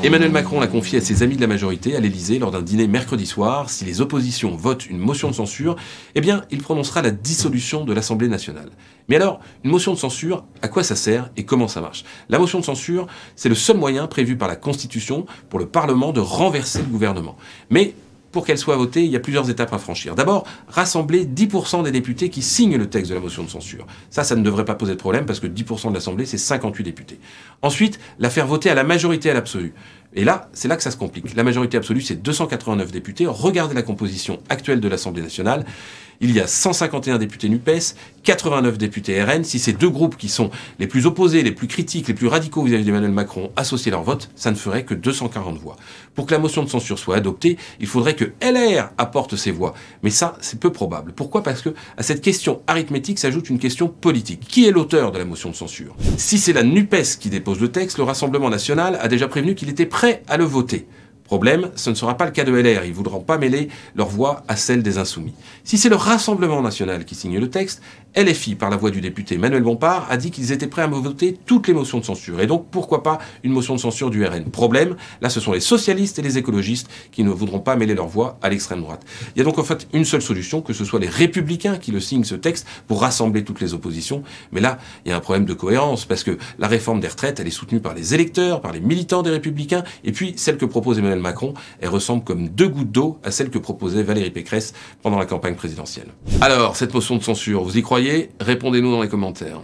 Emmanuel Macron l'a confié à ses amis de la majorité à l'Élysée lors d'un dîner mercredi soir. Si les oppositions votent une motion de censure, eh bien, il prononcera la dissolution de l'Assemblée nationale. Mais alors, une motion de censure, à quoi ça sert et comment ça marche? La motion de censure, c'est le seul moyen prévu par la Constitution pour le Parlement de renverser le gouvernement. Mais pour qu'elle soit votée, il y a plusieurs étapes à franchir. D'abord, rassembler 10% des députés qui signent le texte de la motion de censure. Ça ne devrait pas poser de problème parce que 10% de l'Assemblée, c'est 58 députés. Ensuite, la faire voter à la majorité à l'absolu. Et là, c'est là que ça se complique. La majorité absolue, c'est 289 députés. Regardez la composition actuelle de l'Assemblée nationale. Il y a 151 députés NUPES, 89 députés RN. Si ces deux groupes qui sont les plus opposés, les plus critiques, les plus radicaux vis-à-vis d'Emmanuel Macron associaient leur vote, ça ne ferait que 240 voix. Pour que la motion de censure soit adoptée, il faudrait que LR apporte ses voix. Mais ça, c'est peu probable. Pourquoi? Parce que à cette question arithmétique s'ajoute une question politique. Qui est l'auteur de la motion de censure? Si c'est la NUPES qui dépose le texte, le Rassemblement national a déjà prévenu qu'il était prêt à le voter. Problème, ce ne sera pas le cas de LR, ils ne voudront pas mêler leur voix à celle des Insoumis. Si c'est le Rassemblement national qui signe le texte, LFI, par la voix du député Manuel Bompard, a dit qu'ils étaient prêts à voter toutes les motions de censure. Et donc, pourquoi pas une motion de censure du RN? Problème, là ce sont les socialistes et les écologistes qui ne voudront pas mêler leur voix à l'extrême droite. Il y a donc en fait une seule solution, que ce soit les Républicains qui le signent ce texte pour rassembler toutes les oppositions. Mais là, il y a un problème de cohérence, parce que la réforme des retraites, elle est soutenue par les électeurs, par les militants des Républicains, et puis celle que propose Emmanuel Macron, elle ressemble comme deux gouttes d'eau à celle que proposait Valérie Pécresse pendant la campagne présidentielle. Alors, cette motion de censure, vous y croyez? Répondez-nous dans les commentaires.